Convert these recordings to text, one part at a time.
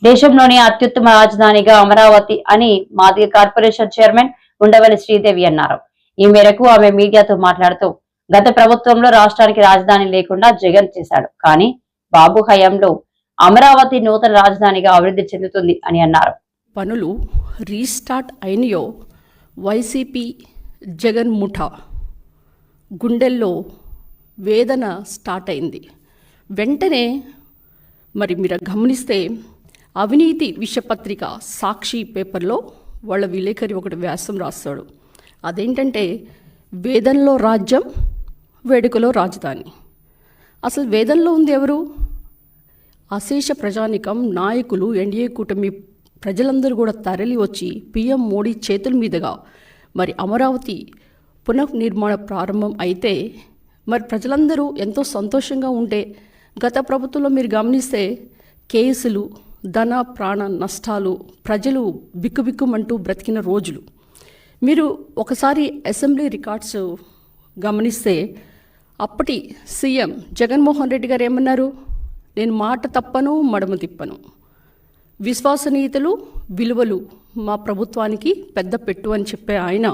దేశంలోని అత్యుత్తమ రాజధానిగా అమరావతి అని మాదిగ కార్పొరేషన్ చైర్మన్ ఉండవల్లి శ్రీదేవి అన్నారు. ఈ మేరకు ఆమె మీడియాతో మాట్లాడుతూ గత ప్రభుత్వంలో రాష్ట్రానికి రాజధాని లేకుండా జగన్ చేశాడు. కానీ బాబు హయాంలో అమరావతి నూతన రాజధానిగా అభివృద్ధి చెందుతుంది అని అన్నారు. పనులు రీస్టార్ట్ అయినయో వైసీపీ జగన్ ముఠా గుండెల్లో వేదన స్టార్ట్ అయింది. వెంటనే మరి మీరు గమనిస్తే అవినీతి విషపత్రిక సాక్షి పేపర్లో వాళ్ళ విలేకరి ఒకటి వ్యాసం రాస్తాడు. అదేంటంటే వేదంలో రాజ్యం, వేడుకలో రాజధాని. అసలు వేదంలో ఉంది ఎవరు? అశేష ప్రజానికం, నాయకులు, ఎన్డీఏ కూటమి ప్రజలందరూ కూడా తరలి వచ్చి పీఎం మోడీ చేతుల మీదుగా మరి అమరావతి పునర్నిర్మాణ ప్రారంభం అయితే మరి ప్రజలందరూ ఎంతో సంతోషంగా ఉంటే, గత ప్రభుత్వంలో మీరు గమనిస్తే కేసులు, ధన ప్రాణ నష్టాలు, ప్రజలు బిక్కుబిక్కుమంటూ బ్రతికిన రోజులు. మీరు ఒకసారి అసెంబ్లీ రికార్డ్స్ గమనిస్తే అప్పటి సీఎం జగన్మోహన్ రెడ్డి గారు ఏమన్నారు? నేను మాట తప్పను, మడమ తిప్పను, విశ్వసనీయతలు, విలువలు మా ప్రభుత్వానికి పెద్ద పెట్టు అని చెప్పే ఆయన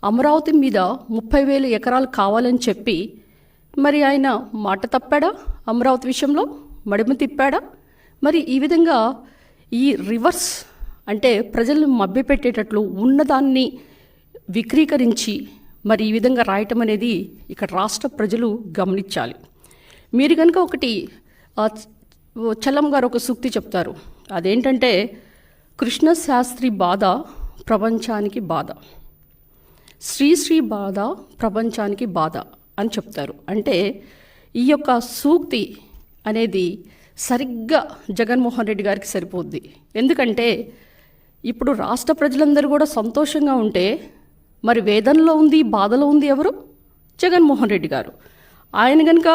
అమరావతి మీద 30,000 ఎకరాలు కావాలని చెప్పి మరి ఆయన మాట తప్పాడా? అమరావతి విషయంలో మడమ తిప్పాడా? మరి ఈ విధంగా ఈ రివర్స్ అంటే ప్రజలను మభ్యపెట్టేటట్లు ఉన్నదాన్ని విక్రీకరించి మరి ఈ విధంగా రాయటం అనేది ఇక్కడ రాష్ట్ర ప్రజలు గమనించాలి. మీరు కనుక ఒకటి చలం గారు ఒక సూక్తి చెప్తారు. అదేంటంటే కృష్ణశాస్త్రి బాధ ప్రపంచానికి బాధ, శ్రీశ్రీ బాధ ప్రపంచానికి బాధ అని చెప్తారు. అంటే ఈ యొక్క సూక్తి అనేది సరిగ్గా జగన్మోహన్ రెడ్డి గారికి సరిపోద్ది. ఎందుకంటే ఇప్పుడు రాష్ట్ర ప్రజలందరూ కూడా సంతోషంగా ఉంటే మరి వేదనలో ఉంది, బాధలో ఉంది ఎవరు? జగన్మోహన్ రెడ్డి గారు. ఆయన కనుక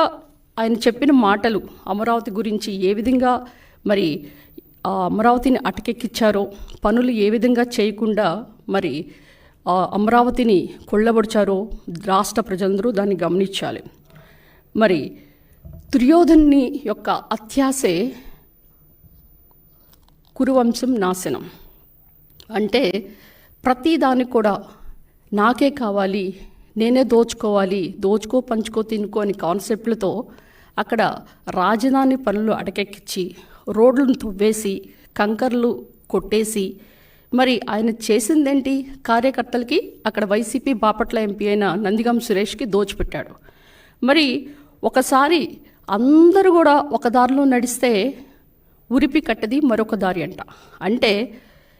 ఆయన చెప్పిన మాటలు అమరావతి గురించి ఏ విధంగా మరి అమరావతిని అటకెక్కించారో, పనులు ఏ విధంగా చేయకుండా మరి అమరావతిని కొల్లబడిచారో రాష్ట్ర ప్రజలందరూ దాన్ని గమనించాలి. మరి దుర్యోధనుని యొక్క అత్యాసే కురువంశం నాశనం. అంటే ప్రతిదానికి కూడా నాకే కావాలి, నేనే దోచుకోవాలి, దోచుకో పంచుకో తినుకో అని కాన్సెప్ట్లతో అక్కడ రాజధాని పనులు అటకెక్కించి రోడ్లను తవ్వేసి కంకర్లు కొట్టేసి మరి ఆయన చేసిందేంటి? కార్యకర్తలకి అక్కడ వైసీపీ బాపట్ల ఎంపీ అయిన నందిగం సురేష్కి దోచిపెట్టాడు. మరి ఒకసారి అందరూ కూడా ఒక దారిలో నడిస్తే ఉరిపి కట్టది మరొక దారి అంట. అంటే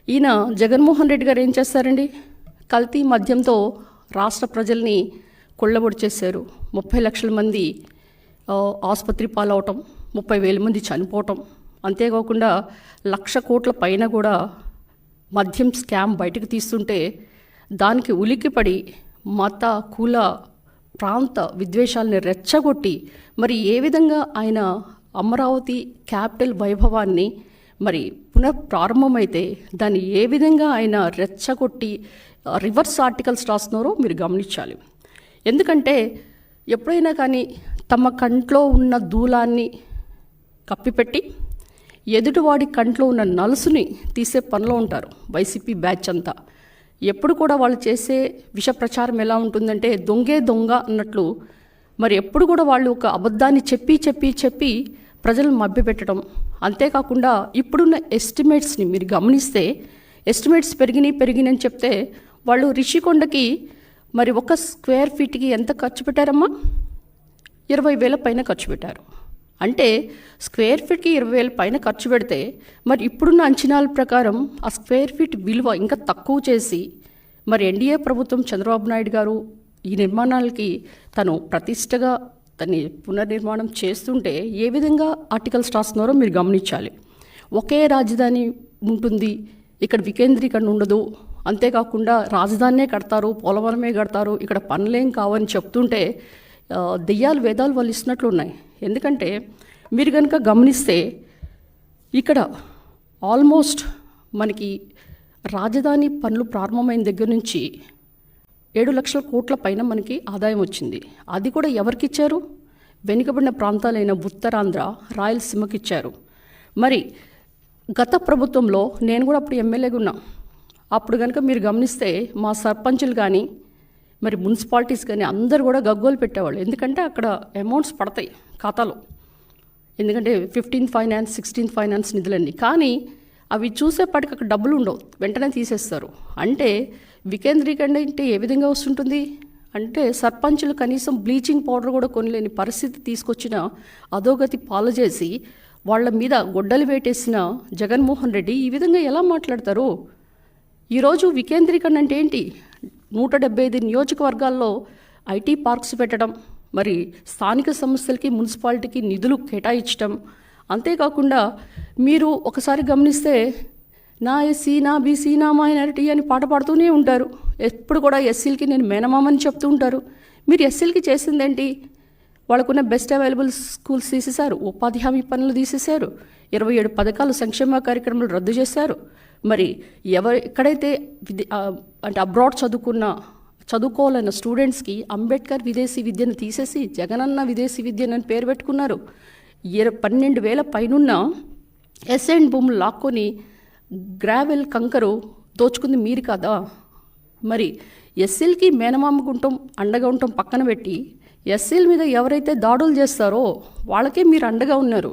ఈయన జగన్మోహన్ రెడ్డి గారు ఏం చేస్తారండి? కల్తీ మద్యంతో రాష్ట్ర ప్రజల్ని కొల్లబొడి చేశారు. 30 లక్షల మంది ఆసుపత్రి పాలవటం, 30,000 మంది చనిపోవటం, అంతేకాకుండా 1,00,000 కోట్ల పైన కూడా మద్యం స్కామ్ బయటకు తీస్తుంటే దానికి ఉలిక్కిపడి మత కుల ప్రాంత విద్వేషాలని రెచ్చగొట్టి మరి ఏ విధంగా ఆయన అమరావతి క్యాపిటల్ వైభవాన్ని మరి పునఃప్రారంభమైతే దాన్ని ఏ విధంగా ఆయన రెచ్చగొట్టి రివర్స్ ఆర్టికల్స్ రాస్తున్నారో మీరు గమనించాలి. ఎందుకంటే ఎప్పుడైనా కానీ తమ కంట్లో ఉన్న దూలాన్ని కప్పిపెట్టి ఎదుటివాడి కంట్లో ఉన్న నలుసుని తీసే పనిలో ఉంటారు వైసీపీ బ్యాచ్ అంతా. ఎప్పుడు కూడా వాళ్ళు చేసే విష ప్రచారం ఎలా ఉంటుందంటే దొంగే దొంగ అన్నట్లు మరి ఎప్పుడు కూడా వాళ్ళు ఒక అబద్ధాన్ని చెప్పి చెప్పి చెప్పి ప్రజలను మభ్యపెట్టడం. అంతేకాకుండా ఇప్పుడున్న ఎస్టిమేట్స్ని మీరు గమనిస్తే ఎస్టిమేట్స్ పెరిగినాయి చెప్తే వాళ్ళు రిషికొండకి మరి 1 స్క్వేర్ ఫీట్కి ఎంత ఖర్చు పెట్టారమ్మా? 20,000 పైన ఖర్చు పెట్టారు. అంటే స్క్వేర్ ఫీట్కి 20,000 పైన ఖర్చు పెడితే మరి ఇప్పుడున్న అంచనాల ప్రకారం ఆ స్క్వేర్ ఫీట్ విలువ ఇంకా తక్కువ చేసి మరి ఎన్డీఏ ప్రభుత్వం చంద్రబాబు నాయుడు గారు ఈ నిర్మాణాలకి తను ప్రతిష్టగా దాన్ని పునర్నిర్మాణం చేస్తుంటే ఏ విధంగా ఆర్టికల్స్ రాస్తున్నారో మీరు గమనించాలి. ఒకే రాజధాని ఉంటుంది, ఇక్కడ వికేంద్రీకరణ ఉండదు, అంతేకాకుండా రాజధానినే కడతారు, పోలవరమే కడతారు, ఇక్కడ పనులేం కావని చెప్తుంటే దెయ్యాలు వేదాలు వాళ్ళు ఇస్తున్నట్లు ఉన్నాయి. ఎందుకంటే మీరు కనుక గమనిస్తే ఇక్కడ ఆల్మోస్ట్ మనకి రాజధాని పనులు ప్రారంభమైన దగ్గర నుంచి 7 లక్షల కోట్ల పైన మనకి ఆదాయం వచ్చింది. అది కూడా ఎవరికి ఇచ్చారు? వెనుకబడిన ప్రాంతాలైన ఉత్తరాంధ్ర, రాయలసీమకి ఇచ్చారు. మరి గత ప్రభుత్వంలో నేను కూడా అప్పుడు ఎమ్మెల్యేగా ఉన్నా. అప్పుడు కనుక మీరు గమనిస్తే మా సర్పంచులు కానీ మరి మున్సిపాలిటీస్ కానీ అందరూ కూడా గగ్గోలు పెట్టేవాళ్ళు. ఎందుకంటే అక్కడ అమౌంట్స్ పడతాయి ఖాతాలో, ఎందుకంటే 15th ఫైనాన్స్ 16th ఫైనాన్స్ నిధులన్నీ. కానీ అవి చూసేపాటికి అక్కడ డబ్బులు ఉండవు, వెంటనే తీసేస్తారు. అంటే వికేంద్రీకరణ అంటే ఏ విధంగా వస్తుంటుంది అంటే సర్పంచులు కనీసం బ్లీచింగ్ పౌడర్ కూడా కొనలేని పరిస్థితి తీసుకొచ్చిన అధోగతి పాలు చేసి వాళ్ళ మీద గొడ్డలు వేటేసిన జగన్మోహన్ రెడ్డి ఈ విధంగా ఎలా మాట్లాడతారు? ఈరోజు వికేంద్రీకరణ అంటే ఏంటి? 175 నియోజకవర్గాల్లో ఐటీ పార్క్స్ పెట్టడం, మరి స్థానిక సంస్థలకి మున్సిపాలిటీకి నిధులు కేటాయించడం. అంతేకాకుండా మీరు ఒకసారి గమనిస్తే నా ఎస్సీ, నా బీసీ, నా మైనారిటీ అని పాట పాడుతూనే ఉంటారు. ఎప్పుడు కూడా ఎస్సీలకి నేను మేనమామని చెప్తూ ఉంటారు. మీరు ఎస్సీలకి చేసిందేంటి? వాళ్ళకున్న బెస్ట్ అవైలబుల్ స్కూల్స్ తీసేశారు, ఉపాధి హామీ పనులు తీసేశారు, 27 పథకాలు సంక్షేమ కార్యక్రమాలు రద్దు చేశారు. మరి ఎక్కడైతే అంటే అబ్రాడ్ చదువుకోవాలన్న స్టూడెంట్స్కి అంబేద్కర్ విదేశీ విద్యను తీసేసి జగనన్న విదేశీ విద్యను పేరు పెట్టుకున్నారు. 12,000 పైనున్న ఎస్ఎండ్ భూములు లాక్కొని గ్రావెల్ కంకరు దోచుకుంది మీరు కదా? మరి ఎస్సీలకి మేనమామకుంటాం అండగా ఉంటాం పక్కన పెట్టి, ఎస్సీల మీద ఎవరైతే దాడులు చేస్తారో వాళ్ళకే మీరు అండగా ఉన్నారు.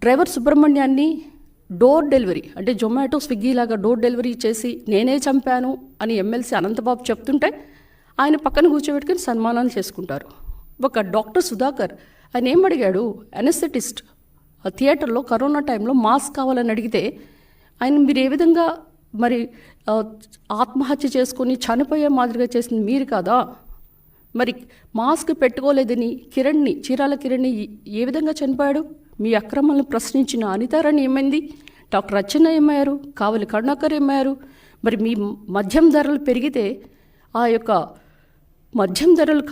డ్రైవర్ సుబ్రహ్మణ్యాన్ని డోర్ డెలివరీ అంటే జొమాటో, స్విగ్గీ లాగా డోర్ డెలివరీ చేసి నేనే చంపాను అని ఎమ్మెల్సీ అనంతబాబు చెప్తుంటే ఆయన పక్కన కూర్చోబెట్టుకుని సన్మానాలు చేసుకుంటారు. ఒక డాక్టర్ సుధాకర్ ఆయన ఏం అడిగాడు? అనెస్థెటిస్ట్ థియేటర్లో కరోనా టైంలో మాస్క్ కావాలని అడిగితే ఆయన మీరు ఏ విధంగా మరి ఆత్మహత్య చేసుకొని చనిపోయే మాదిరిగా చేసింది మీరు కాదా? మరి మాస్క్ పెట్టుకోలేదని చీరాల కిరణ్ని ఏ విధంగా చనిపోయాడు? మీ అక్రమాలను ప్రశ్నించిన అనితారాణి ఏమైంది? డాక్టర్ అచ్చెన్న ఏమయ్యారు? కావలి కరుణాకర్ ఏమయ్యారు? మరి మీ మద్యం ధరలు పెరిగితే ఆ యొక్క మద్యం ధరలు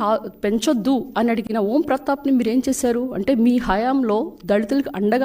పెంచొద్దు అని అడిగిన ఓం ప్రతాప్ని మీరేం చేశారు? అంటే మీ హయాంలో దళితులకు అండగా